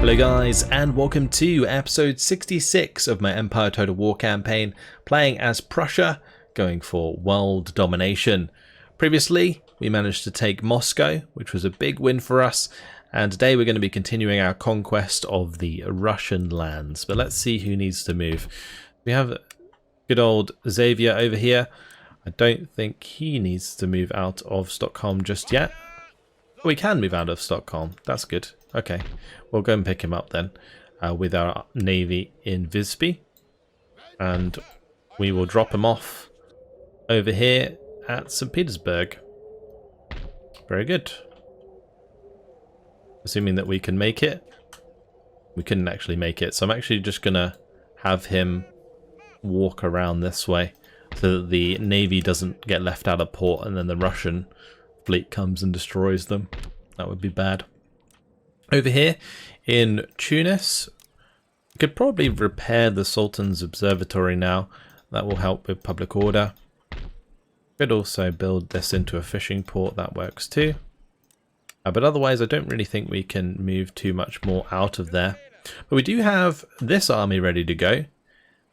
Hello guys, and welcome to episode 66 of my Empire Total War campaign, playing as Prussia, going for world domination. Previously, we managed to take Moscow, which was a big win for us, and today we're going to be continuing our conquest of the Russian lands. But let's see who needs to move. We have good old Xavier over here. I don't think he needs to move out of Stockholm just yet. We can move out of Stockholm, that's good. Okay, we'll go and pick him up then with our navy in Visby, and we will drop him off over here at St. Petersburg. Very good. Assuming that we can make it. We couldn't actually make it, so I'm actually just going to have him walk around this way so that the navy doesn't get left out of port and then the Russian fleet comes and destroys them. That would be bad. Over here in Tunis, we could probably repair the Sultan's observatory now. That will help with public order. Could also build this into a fishing port. That works too. But otherwise, I don't really think we can move too much more out of there. But we do have this army ready to go.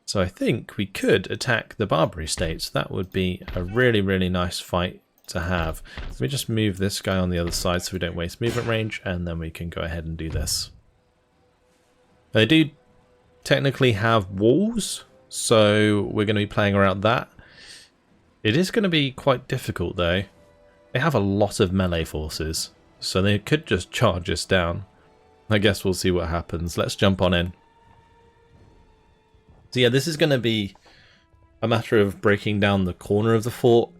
So I think we could attack the Barbary states. That would be a really, really nice fight to have. Let me just move this guy on the other side so we don't waste movement range, and then we can go ahead and do this. They do technically have walls, so we're going to be playing around that. It is going to be quite difficult though. They have a lot of melee forces, so they could just charge us down. I guess we'll see what happens. Let's jump on in. So yeah, this is going to be a matter of breaking down the corner of the fort.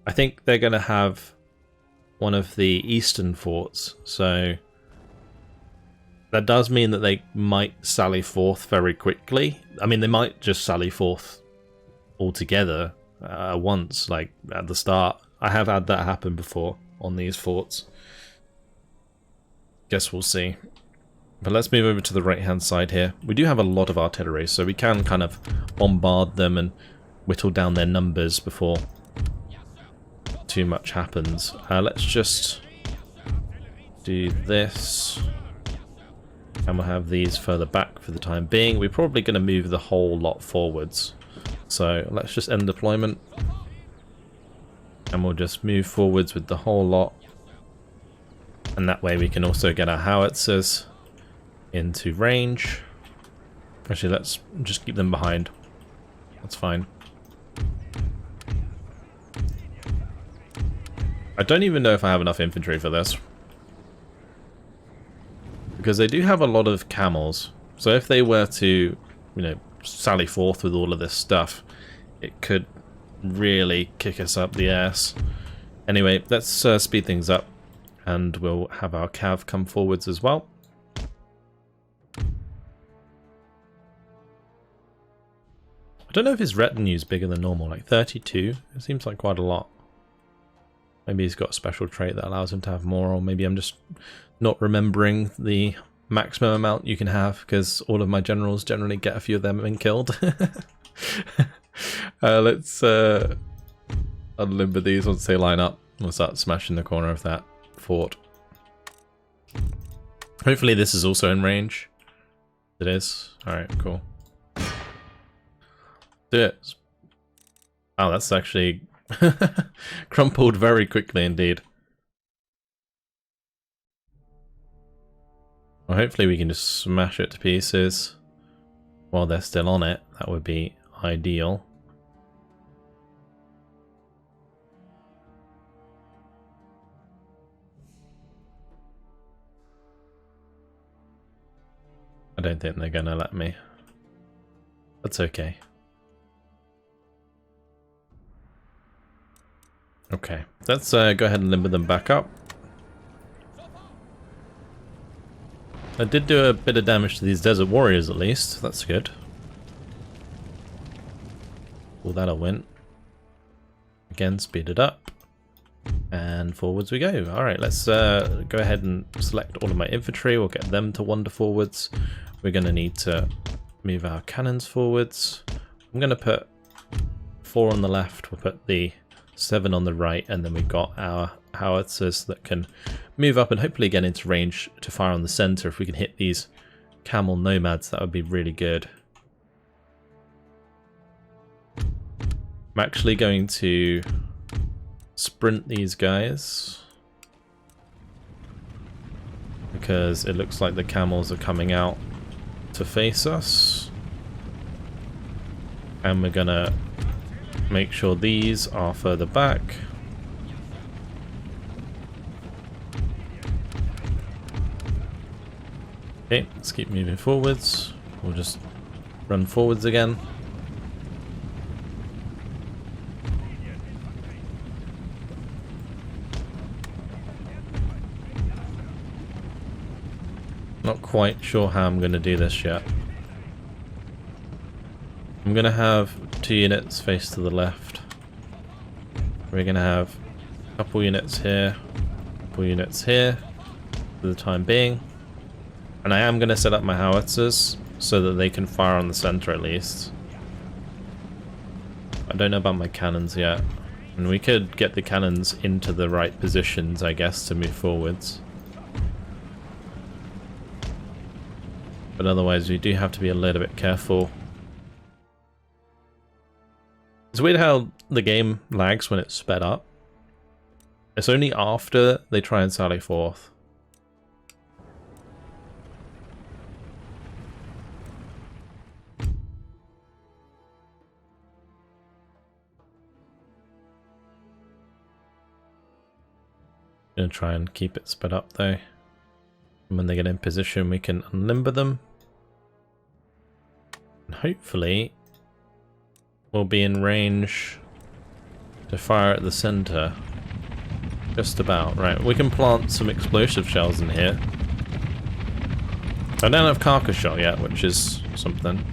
I think they're going to have one of the eastern forts, so that does mean that they might sally forth very quickly. I mean, they might just sally forth altogether once, like at the start. I have had that happen before on these forts. Guess we'll see. But let's move over to the right hand side here. We do have a lot of artillery, so we can kind of bombard them and whittle down their numbers before too much happens. Let's just do this, and we'll have these further back for the time being. We're probably going to move the whole lot forwards, so let's just end deployment, and we'll just move forwards with the whole lot, and that way we can also get our howitzers into range. Actually, let's just keep them behind. That's fine. I don't even know if I have enough infantry for this, because they do have a lot of camels. So if they were to, sally forth with all of this stuff, it could really kick us up the ass. Anyway, let's speed things up, and we'll have our cav come forwards as well. I don't know if his retinue is bigger than normal, like 32. It seems like quite a lot. Maybe he's got a special trait that allows him to have more, or maybe I'm just not remembering the maximum amount you can have, because all of my generals generally get a few of them and killed. Let's unlimber these once they line up. We'll start smashing the corner of that fort. Hopefully this is also in range. It is. Alright, cool. Do it. Oh, that's actually crumpled very quickly indeed. Well, hopefully we can just smash it to pieces while they're still on it. That would be ideal. I don't think they're gonna let me. That's okay. Okay, let's go ahead and limber them back up. I did do a bit of damage to these desert warriors at least. That's good. Well, that'll win. Again, speed it up. And forwards we go. Alright, let's go ahead and select all of my infantry. We'll get them to wander forwards. We're going to need to move our cannons forwards. I'm going to put 4 on the left. We'll put the 7 on the right. And then we've got our howitzers that can move up and hopefully get into range to fire on the center. If we can hit these camel nomads, that would be really good. I'm actually going to sprint these guys because it looks like the camels are coming out to face us, and we're gonna make sure these are further back. Okay, let's keep moving forwards. We'll just run forwards again. Not quite sure how I'm going to do this yet. I'm going to have 2 units face to the left. We're going to have a couple units here, a couple units here for the time being. And I am going to set up my howitzers so that they can fire on the center at least. I don't know about my cannons yet. And we could get the cannons into the right positions, I guess, to move forwards. But otherwise we do have to be a little bit careful. It's weird how the game lags when it's sped up. It's only after they try and sally forth. Gonna try and keep it sped up though. And when they get in position we can unlimber them. And hopefully we'll be in range to fire at the center. Just about. Right, we can plant some explosive shells in here. I don't have carcass shot yet, which is something.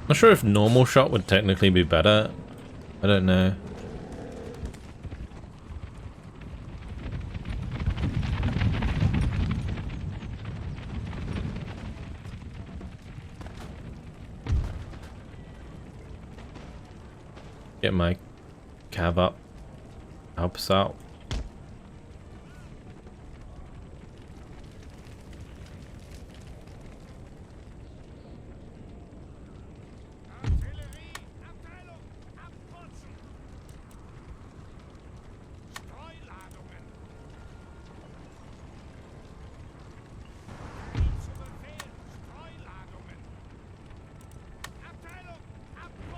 Not sure if normal shot would technically be better. I don't know. Get my cav up. Help us out.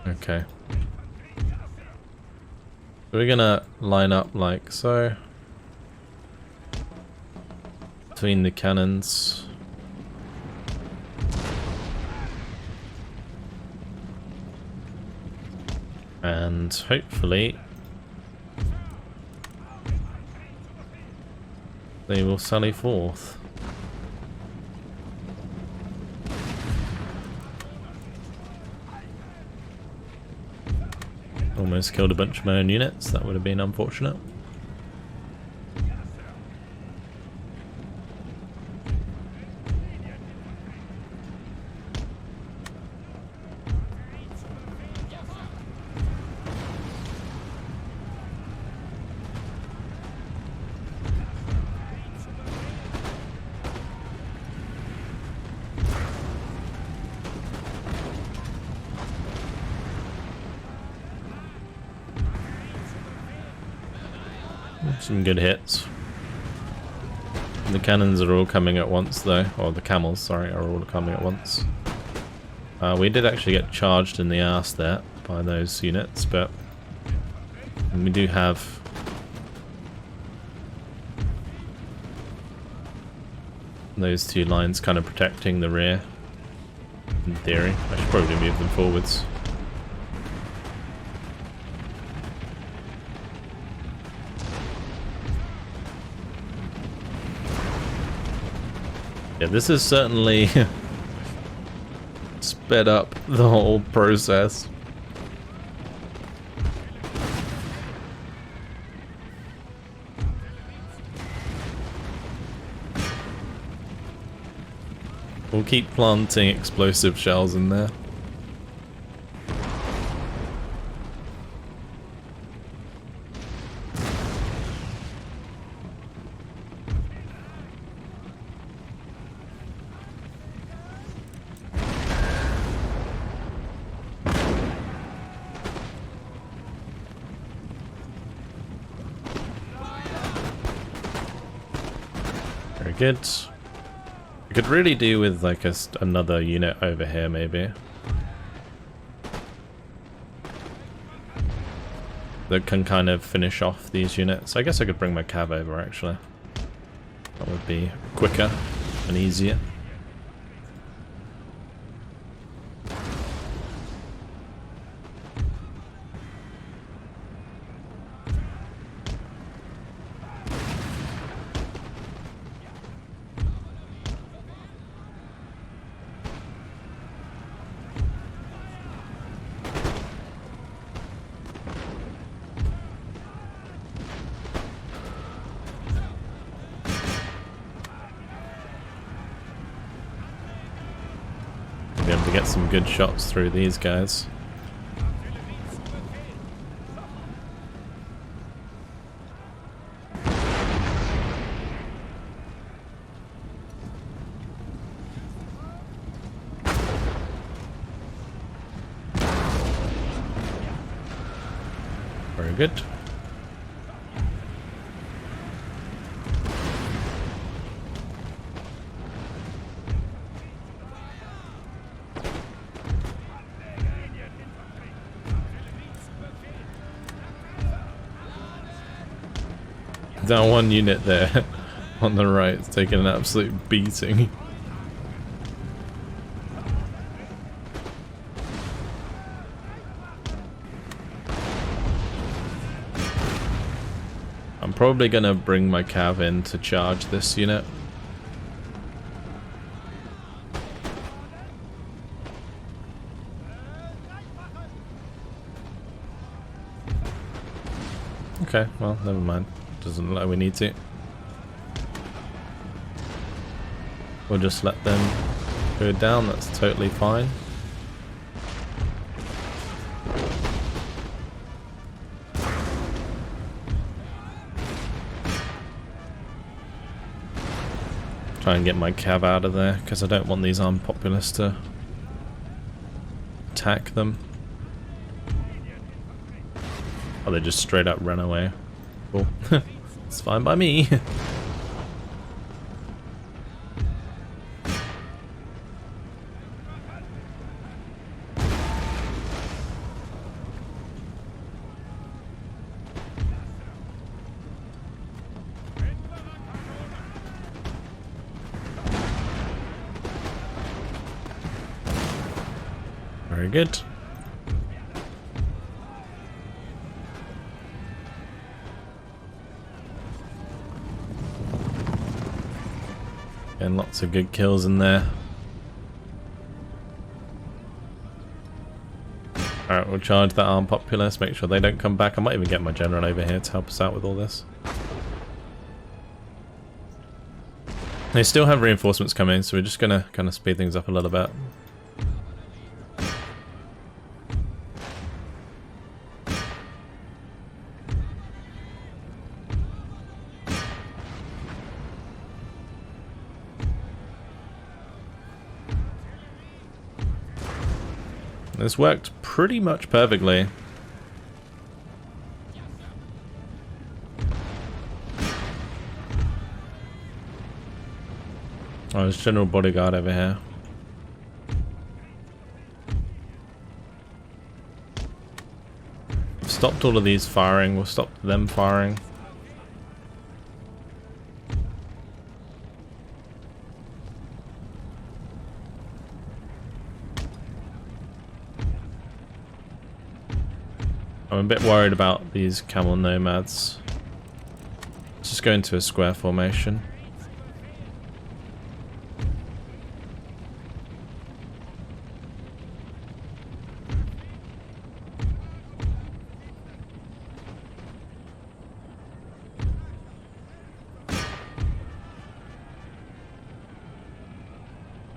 Okay. We're gonna line up like so. Between the cannons. And hopefully they will sally forth. Almost killed a bunch of my own units. That would have been unfortunate. Some good hits. The cannons are all coming at once though, or the camels, sorry, are all coming at once. We did actually get charged in the arse there by those units, but we do have those 2 lines kind of protecting the rear. In theory, I should probably move them forwards. Yeah, this is certainly sped up the whole process. We'll keep planting explosive shells in there. Very good. We could really do with like another unit over here, maybe. That can kind of finish off these units. I guess I could bring my cav over, actually. That would be quicker and easier. Be able to get some good shots through these guys. Very good. Down one unit there on the right, it's taking an absolute beating. I'm probably gonna bring my cav in to charge this unit. Okay, well, never mind. Doesn't look like we need to. We'll just let them go down, that's totally fine. Try and get my cav out of there, because I don't want these armed populace to attack them. Oh, they just straight up ran away. Cool. It's fine by me. Very good. And lots of good kills in there. Alright, we'll charge that armed populace, make sure they don't come back. I might even get my general over here to help us out with all this. They still have reinforcements coming, so we're just gonna kind of speed things up a little bit. This worked pretty much perfectly. Oh, there's General Bodyguard over here. I've stopped all of these firing, we'll stop them firing. I'm a bit worried about these camel nomads. Let's just go into a square formation.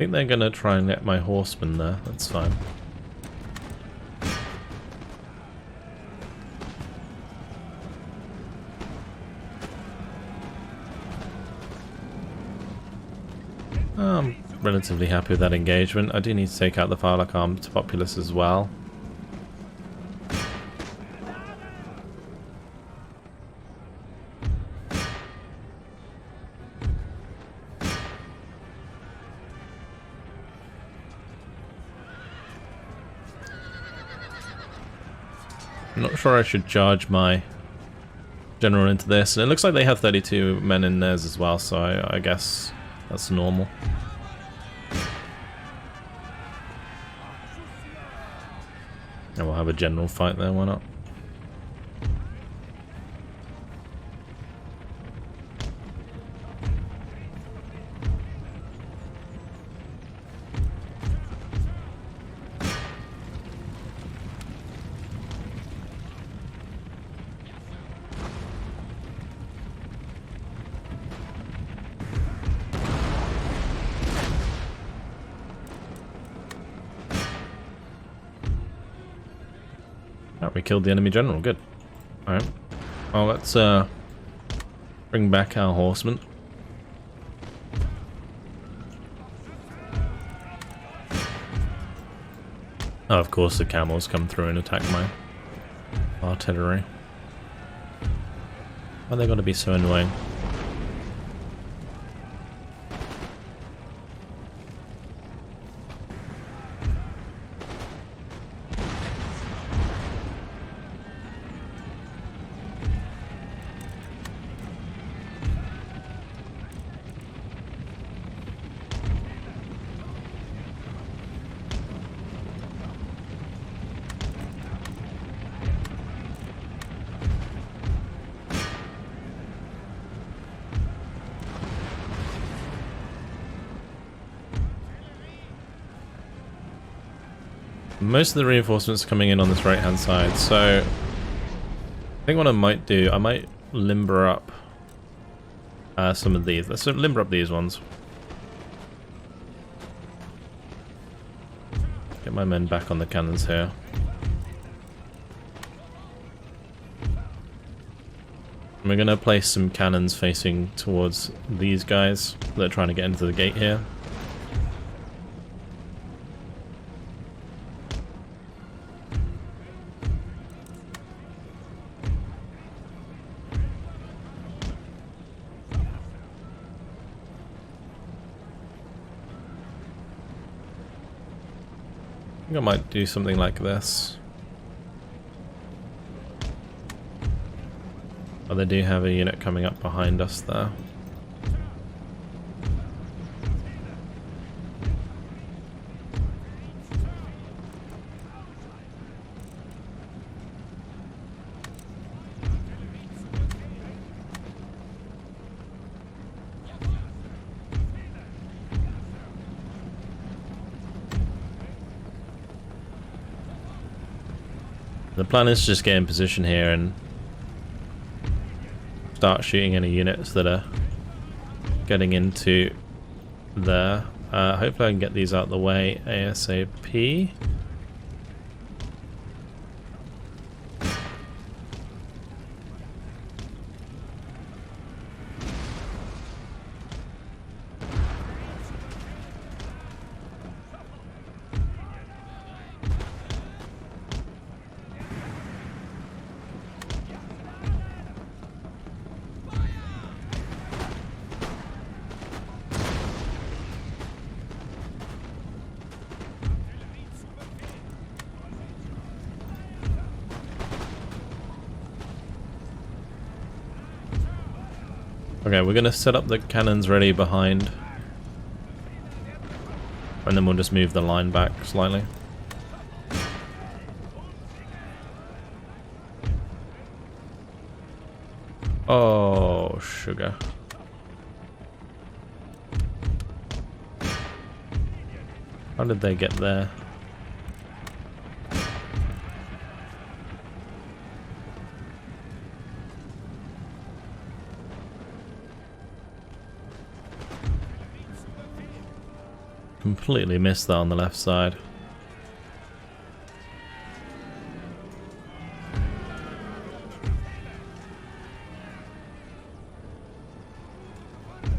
think they're gonna try and get my horsemen there. That's fine. I'm relatively happy with that engagement. I do need to take out the Phylark armed populace as well. I'm not sure I should charge my general into this. And it looks like they have 32 men in theirs as well, so I guess that's normal. And we'll have a general fight there, why not? We killed the enemy general, good. Alright. Well, let's bring back our horsemen. Oh, of course the camels come through and attack my artillery. Why are they gonna be so annoying? Most of the reinforcements are coming in on this right hand side, so I think what I might do, I might limber up some of these. Let's limber up these ones. Get my men back on the cannons here. And we're going to place some cannons facing towards these guys that are trying to get into the gate here. I think I might do something like this. Oh, they do have a unit coming up behind us there. The plan is to just get in position here and start shooting any units that are getting into there. Hopefully I can get these out of the way ASAP. Okay, we're going to set up the cannons ready behind. And then we'll just move the line back slightly. Oh, sugar. How did they get there? Completely missed that on the left side.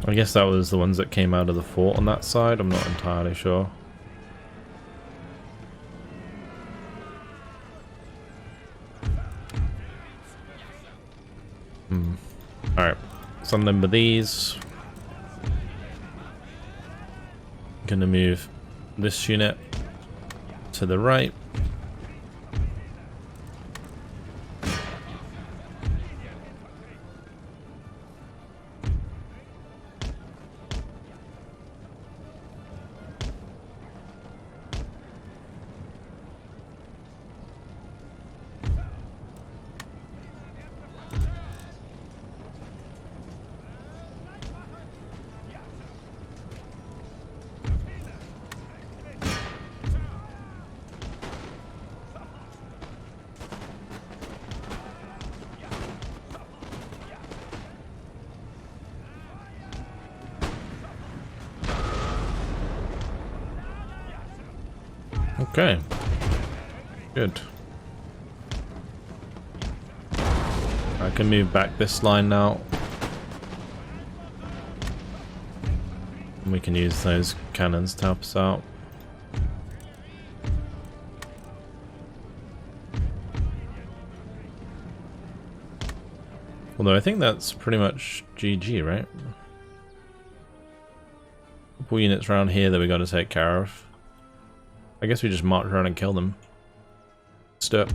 I guess that was the ones that came out of the fort on that side. I'm not entirely sure. Alright, so number these. Gonna move this unit to the right. Okay, good. I can move back this line now. And we can use those cannons to help us out. Although I think that's pretty much GG, right? Couple units around here that we got to take care of. I guess we just march around and kill them. Step.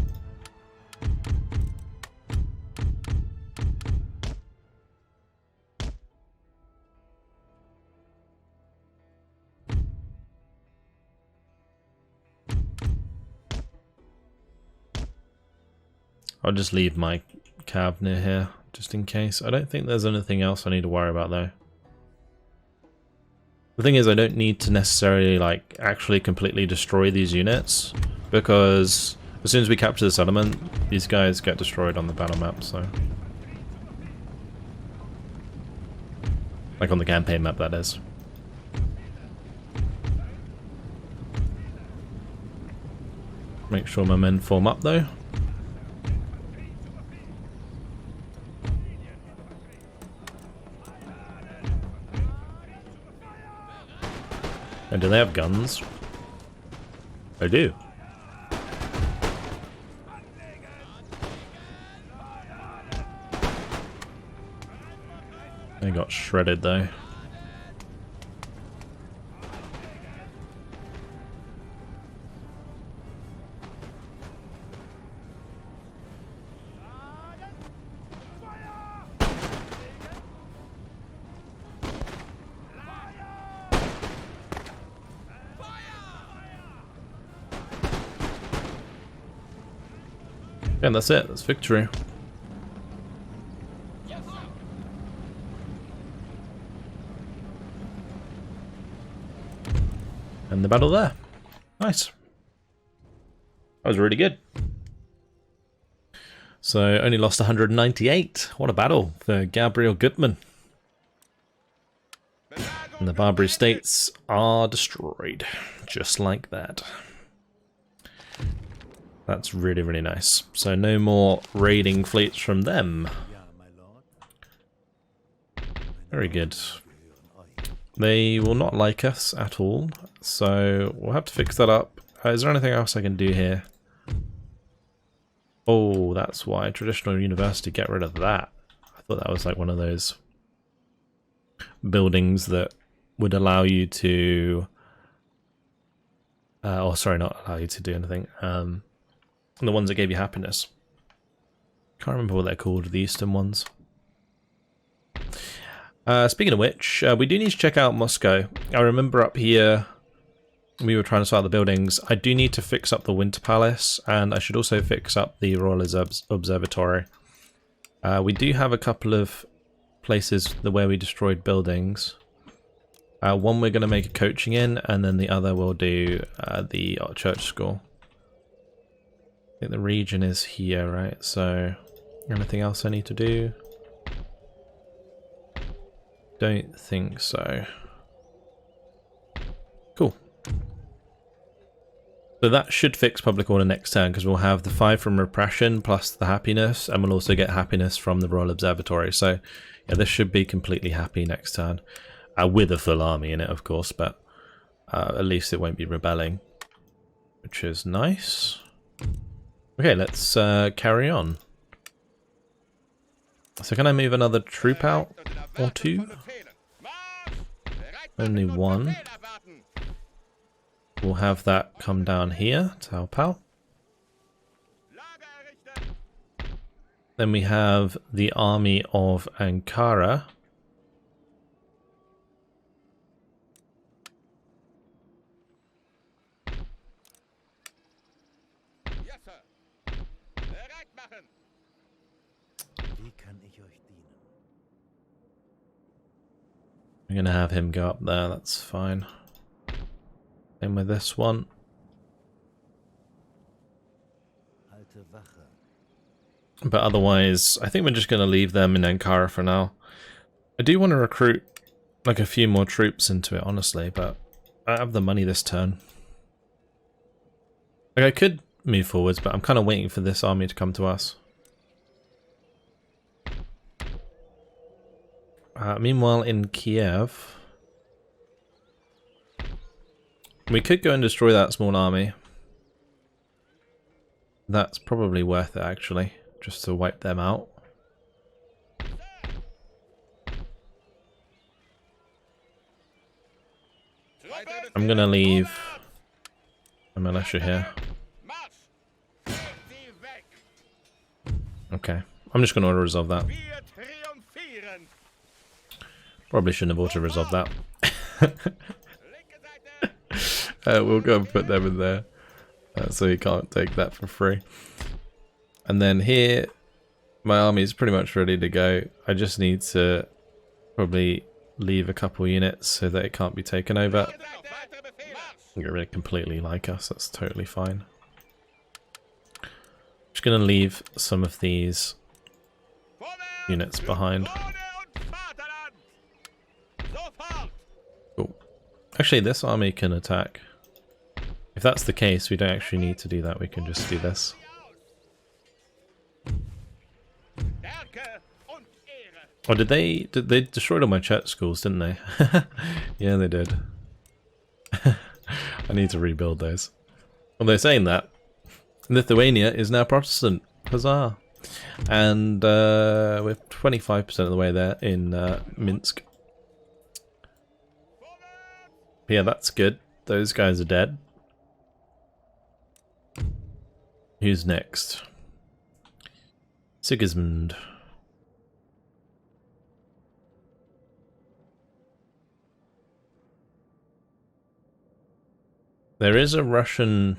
I'll just leave my cab near here, just in case. I don't think there's anything else I need to worry about though. The thing is, I don't need to necessarily like actually completely destroy these units, because as soon as we capture the settlement, these guys get destroyed on the battle map, so. Like on the campaign map, that is. Make sure my men form up though. And do they have guns? They do. They got shredded though. And that's it, that's victory. And the battle there. Nice. That was really good. So only lost 198. What a battle for Gabriel Goodman. And the Barbary states are destroyed. Just like that. That's really, really nice. So no more raiding fleets from them. Very good. They will not like us at all, so we'll have to fix that up. Is there anything else I can do here? Oh, that's why. Traditional university, get rid of that. I thought that was like one of those buildings that would allow you to... oh, sorry, not allow you to do anything. The ones that gave you happiness. Can't remember what they're called, the eastern ones. Speaking of which, we do need to check out Moscow. I remember up here we were trying to start the buildings. I do need to fix up the Winter Palace, and I should also fix up the Royal Observatory. We do have a couple of places where we destroyed buildings. One we're going to make a coaching in, and then the other we'll do the church school. I think the region is here, right? So, anything else I need to do? Don't think so. Cool. So that should fix public order next turn, because we'll have the 5 from repression plus the happiness, and we'll also get happiness from the Royal Observatory. So yeah, this should be completely happy next turn, with a full army in it, of course, but at least it won't be rebelling, which is nice. Okay, let's carry on. So can I move another troop out or 2? Only 1. We'll have that come down here to help out. Then we have the army of Ankara. I'm going to have him go up there, that's fine. Same with this one. But otherwise, I think we're just going to leave them in Ankara for now. I do want to recruit like a few more troops into it, honestly, but I have the money this turn. Like, I could move forwards, but I'm kind of waiting for this army to come to us. Meanwhile, in Kiev, we could go and destroy that small army. That's probably worth it, actually, just to wipe them out. I'm gonna leave a militia here. Okay, I'm just gonna auto-resolve that. Probably shouldn't have auto-resolved that. We'll go and put them in there, so you can't take that for free. And then here, my army is pretty much ready to go. I just need to probably leave a couple units so that it can't be taken over. Get rid of completely like us, that's totally fine. Just gonna leave some of these units behind. Cool. Actually, this army can attack. If that's the case, we don't actually need to do that, we can just do this. Oh, did they destroyed all my church schools, didn't they? Yeah, they did. I need to rebuild those. Well, they're saying that Lithuania is now Protestant. Huzzah! And we're 25% of the way there in Minsk. Yeah, that's good. Those guys are dead. Who's next? Sigismund. There is a Russian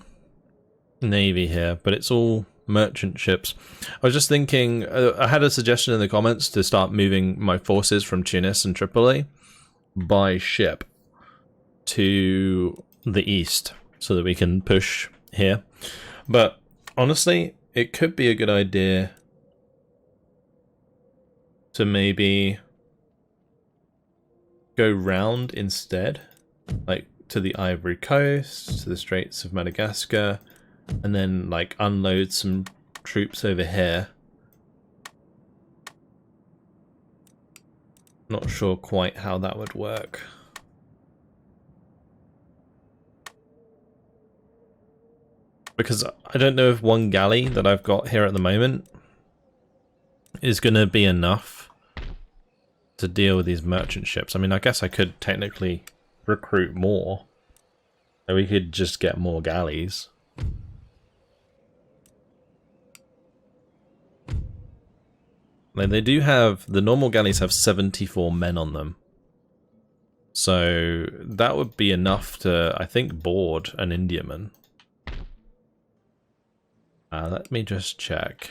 navy here, but it's all merchant ships. I was just thinking, I had a suggestion in the comments to start moving my forces from Tunis and Tripoli by ship to the east so that we can push here. But honestly, it could be a good idea to maybe go round instead, like to the Ivory Coast, to the Straits of Madagascar, and then like unload some troops over here. Not sure quite how that would work. Because I don't know if one galley that I've got here at the moment is going to be enough to deal with these merchant ships. I mean, I guess I could technically recruit more. So we could just get more galleys. Like, they do have, the normal galleys have 74 men on them. So that would be enough to, I think, board an Indiaman. Let me just check.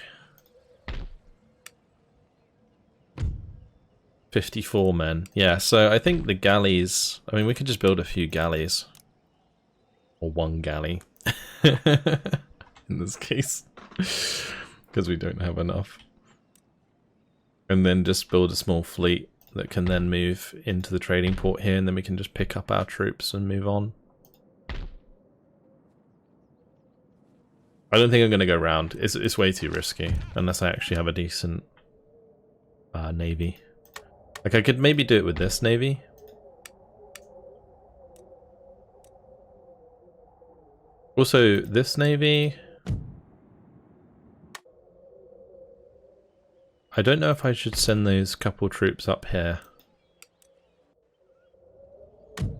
54 men. Yeah, so I think the galleys... I mean, we could just build a few galleys. Or one galley. In this case. Because we don't have enough. And then just build a small fleet that can then move into the trading port here, and then we can just pick up our troops and move on. I don't think I'm going to go round. It's way too risky, unless I actually have a decent navy. Like, I could maybe do it with this navy. Also, this navy... I don't know if I should send those couple troops up here.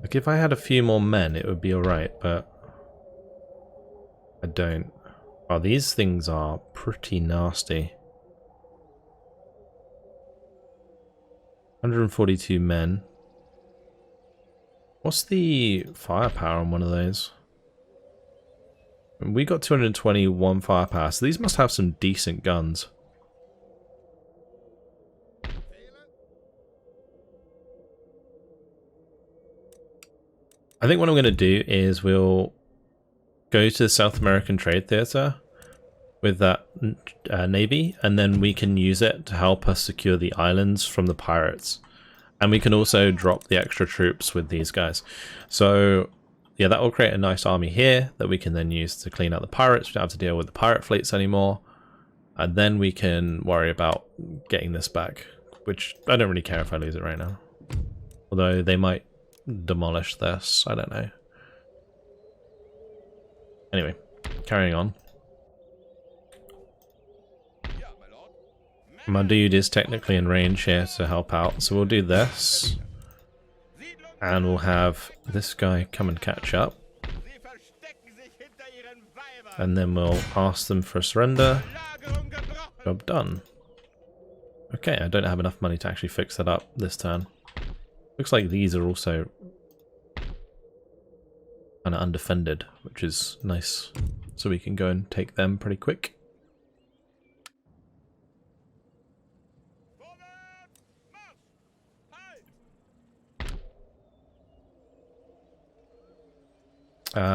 Like, if I had a few more men, it would be alright, but... I don't. Oh, these things are pretty nasty. 142 men. What's the firepower on one of those? We got 221 firepower, so these must have some decent guns. I think what I'm going to do is we'll go to the South American Trade Theatre with that navy, and then we can use it to help us secure the islands from the pirates. And we can also drop the extra troops with these guys. So yeah, that will create a nice army here that we can then use to clean out the pirates. We don't have to deal with the pirate fleets anymore. And then we can worry about getting this back, which I don't really care if I lose it right now. Although they might demolish this, I don't know. Anyway, carrying on. My dude is technically in range here to help out, so we'll do this. And we'll have this guy come and catch up. And then we'll ask them for a surrender. Job done. Okay, I don't have enough money to actually fix that up this turn. Looks like these are also kind of undefended, which is nice. So we can go and take them pretty quick.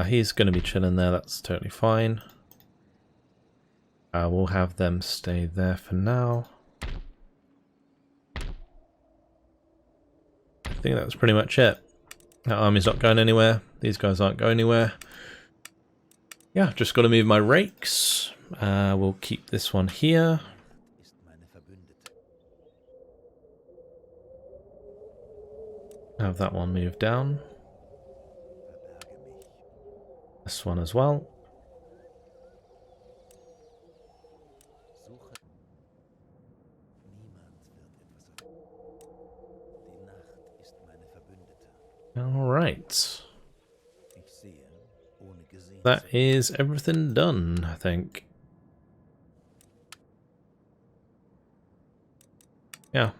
He's going to be chilling there, that's totally fine. We'll have them stay there for now. I think that's pretty much it. That army's not going anywhere. These guys aren't going anywhere. Yeah, just got to move my rakes. We'll keep this one here. Have that one moved down. This one as well. Alright. That is everything done, I think. Yeah,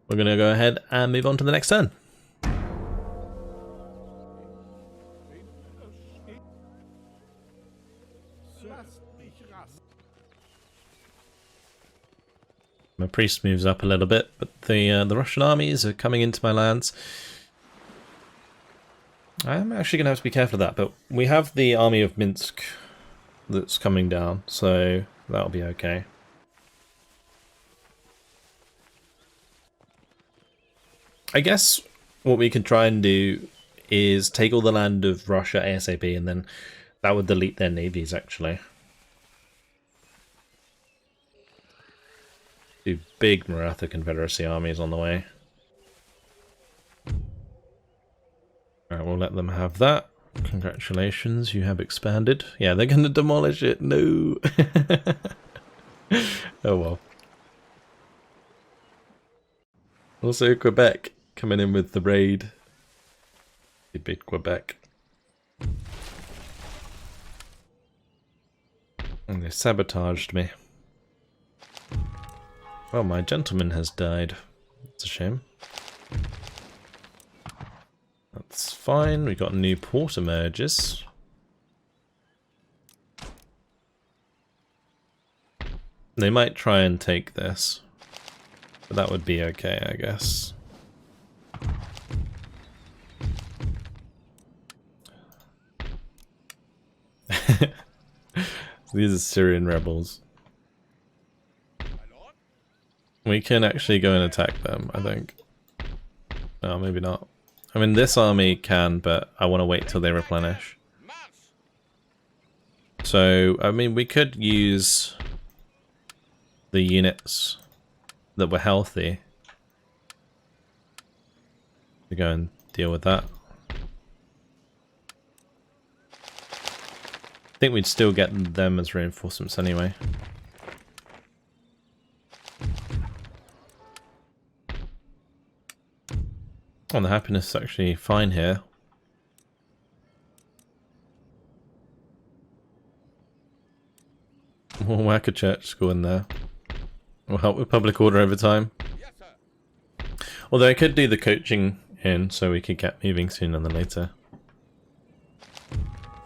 we're going to go ahead and move on to the next turn. My priest moves up a little bit, but the Russian armies are coming into my lands. I'm actually going to have to be careful of that, but we have the army of Minsk that's coming down, so that'll be okay. I guess what we can try and do is take all the land of Russia ASAP, and then that would delete their navies, actually. Two big Maratha Confederacy armies on the way. Alright, we'll let them have that. Congratulations, you have expanded. Yeah, they're going to demolish it. No. Oh well. Also Quebec coming in with the raid. The big Quebec. And they sabotaged me. Well, my gentleman has died. It's a shame. That's fine. We got new port emerges. They might try and take this, but that would be okay, I guess. These are Syrian rebels. We can actually go and attack them, I think. No, maybe not. I mean, this army can, but I want to wait till they replenish. So, I mean, we could use the units that were healthy to go and deal with that. I think we'd still get them as reinforcements anyway. Oh, the happiness is actually fine here. We'll whack a church school in there. We'll help with public order over time. Although I could do the coaching in so we could get moving sooner than later.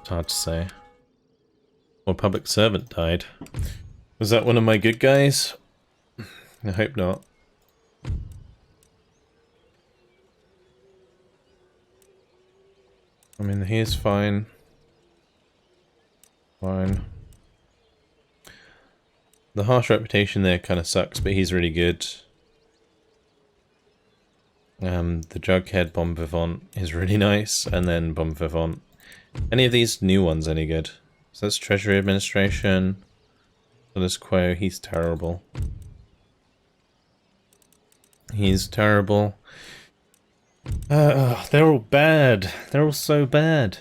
It's hard to say. Or public servant died. Was that one of my good guys? I hope not. I mean, he's fine. Fine. The harsh reputation there kind of sucks, but he's really good. The Jughead Bon Vivant is really nice, and then Bon Vivant. Any of these new ones any good? So that's Treasury Administration. So this Quo, he's terrible. He's terrible. They're all bad. They're all so bad.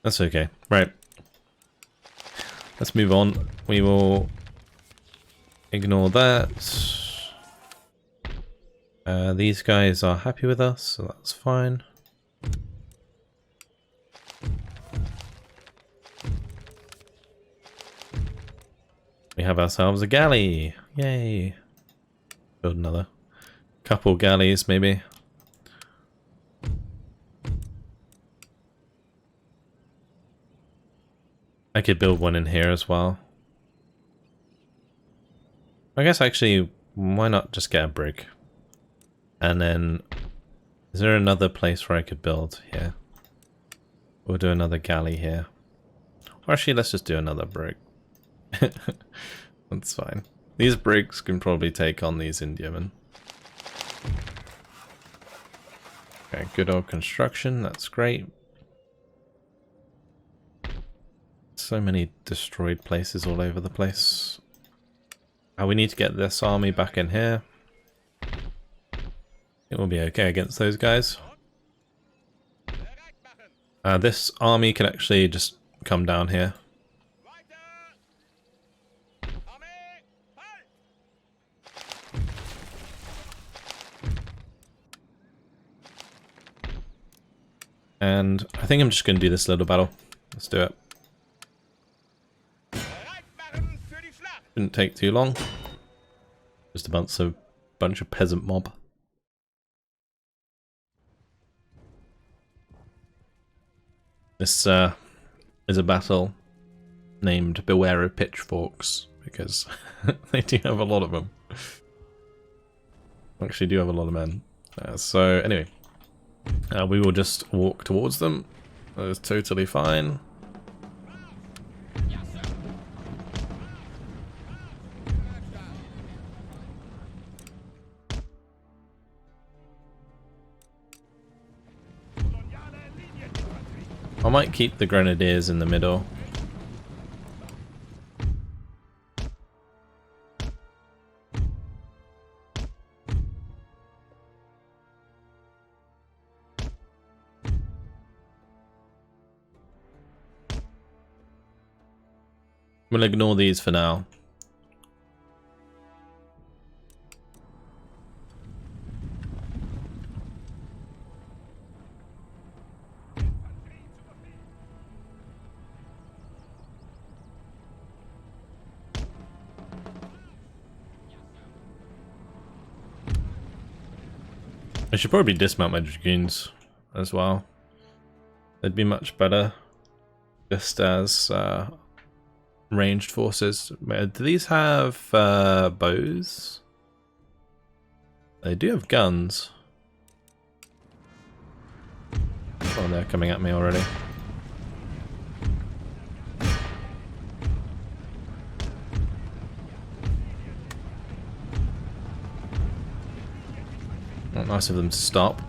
That's okay. Right. Let's move on. We will ignore that. These guys are happy with us, so that's fine. We have ourselves a galley. Yay. Build another couple galleys, maybe. I could build one in here as well. I guess actually, why not just get a brig? And then, is there another place where I could build here? We'll do another galley here. Or actually, let's just do another brig. That's fine. These brigs can probably take on these Indiamen. Okay, good old construction, that's great. So many destroyed places all over the place. We need to get this army back in here. It will be okay against those guys. This army can actually just come down here. And I think I'm just going to do this little battle. Let's do it. Didn't take too long. Just a bunch of peasant mob. This is a battle named Beware of Pitchforks, because they do have a lot of them. Actually do have a lot of men. So anyway, we will just walk towards them. That is totally fine. I might keep the grenadiers in the middle. We'll ignore these for now. I should probably dismount my dragoons as well. They'd be much better just as ranged forces. Do these have bows? They do have guns. Oh, they're coming at me already. Not nice of them to stop.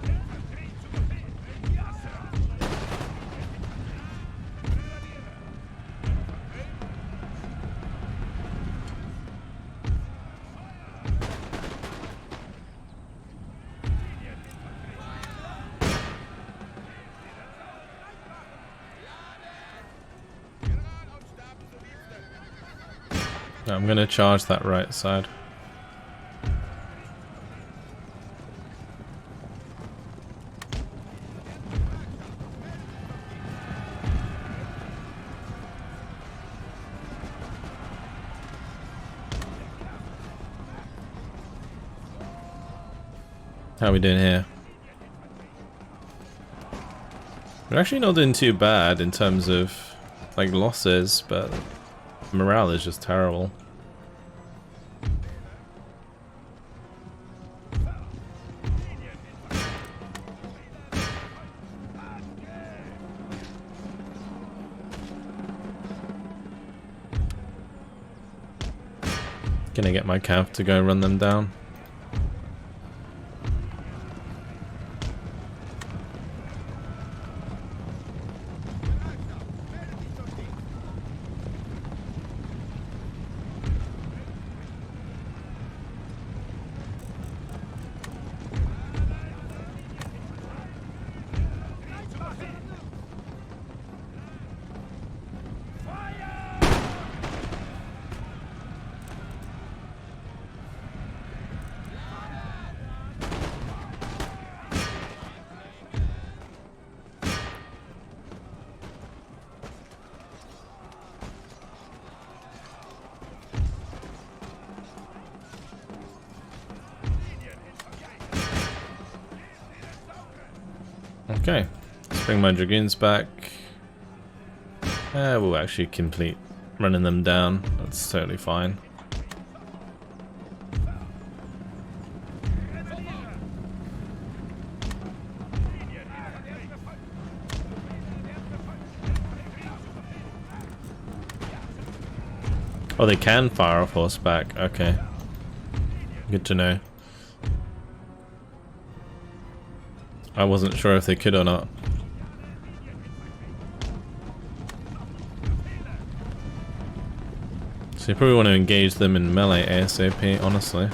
No, I'm going to charge that right side. How are we doing here? We're actually not doing too bad in terms of like losses, but morale is just terrible. Gonna get my cav to go run them down. Okay, let's bring my dragoons back. We'll actually complete running them down. That's totally fine. Oh, they can fire off horseback. Okay. Good to know. I wasn't sure if they could or not. So you probably want to engage them in melee ASAP, honestly.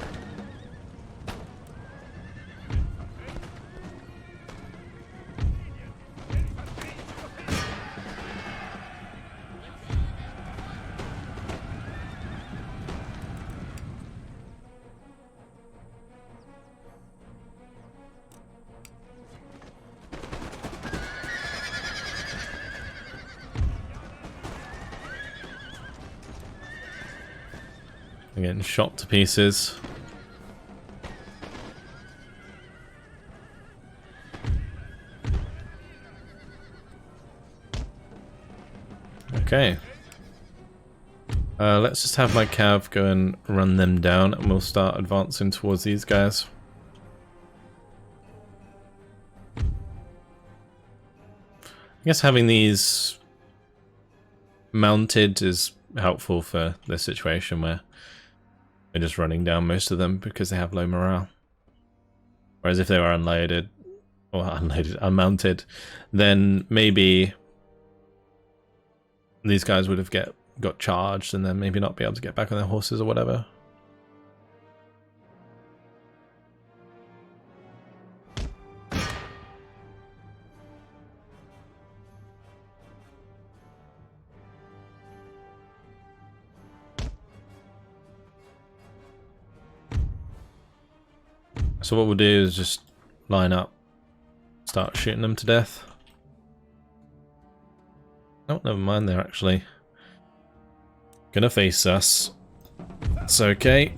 I'm getting shot to pieces. Okay. Let's just have my cav go and run them down and we'll start advancing towards these guys. I guess having these mounted is helpful for this situation where we're just running down most of them because they have low morale. Whereas if they were unloaded, or unmounted, then maybe these guys would have got charged and then maybe not be able to get back on their horses or whatever. So what we'll do is just line up, start shooting them to death. Oh, never mind, they're actually gonna face us. It's okay.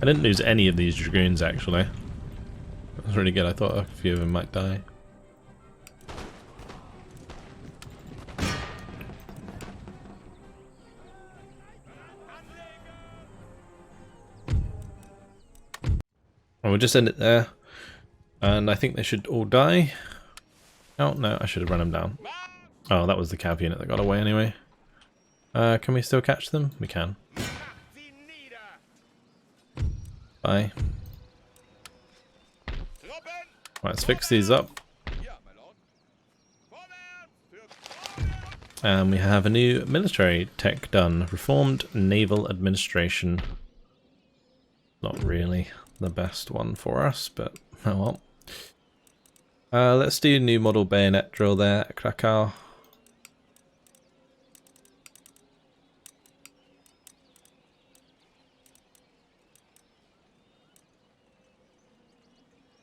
I didn't lose any of these dragoons actually. That was really good. I thought a few of them might die. And we'll just end it there. And I think they should all die. Oh no, I should have run them down. Oh, that was the cav unit that got away anyway. Can we still catch them? We can. Bye. Right, let's fix these up. And we have a new military tech done. Reformed Naval Administration. Not really the best one for us, but oh well. Let's do new model bayonet drill there at Krakow.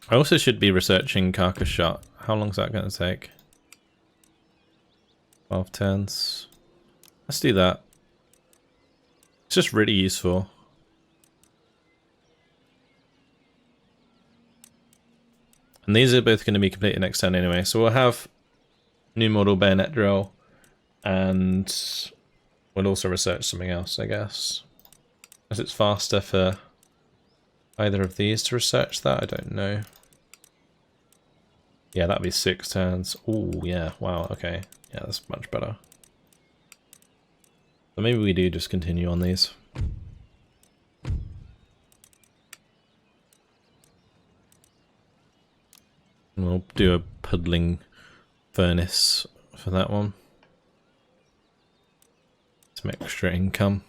I also should be researching carcass shot. How long is that going to take? 12 turns. Let's do that. It's just really useful. And these are both going to be completed next turn anyway. So we'll have new model bayonet drill. And we'll also research something else, I guess. As it's faster for either of these to research that, I don't know. Yeah, that'd be 6 turns. Oh, yeah, wow, okay. Yeah, that's much better. So maybe we do just continue on these. And we'll do a puddling furnace for that one. Some extra income.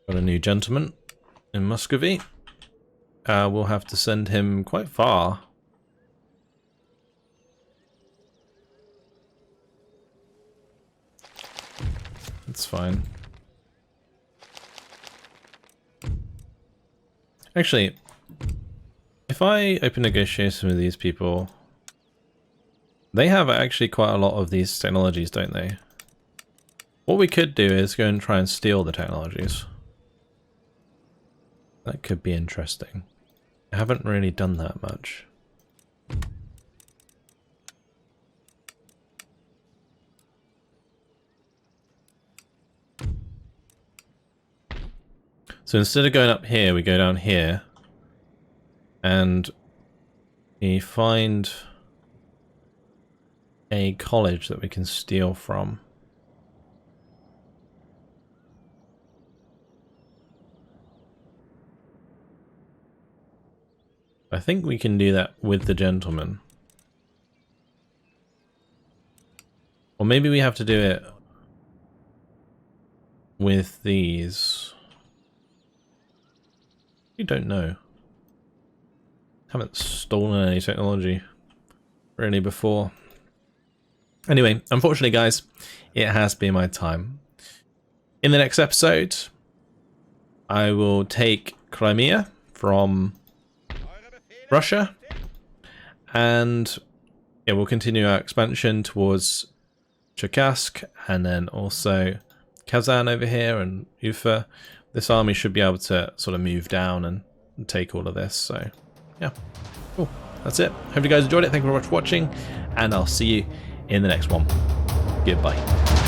Got a new gentleman in Muscovy. We'll have to send him quite far. That's fine. Actually, if I open negotiation with these people, they have actually quite a lot of these technologies, don't they? What we could do is go and try and steal the technologies. That could be interesting. I haven't really done that much. So instead of going up here, we go down here. And we find a college that we can steal from. I think we can do that with the gentleman. Or maybe we have to do it with these. We don't know. Haven't stolen any technology really before. Anyway, unfortunately guys, it has been my time. In the next episode, I will take Crimea from Russia, and it will continue our expansion towards Cherkassk, and then also Kazan over here and Ufa. This army should be able to sort of move down and take all of this, so yeah, cool. That's it. Hope you guys enjoyed it. Thank you very much for watching, and I'll see you in the next one. Goodbye.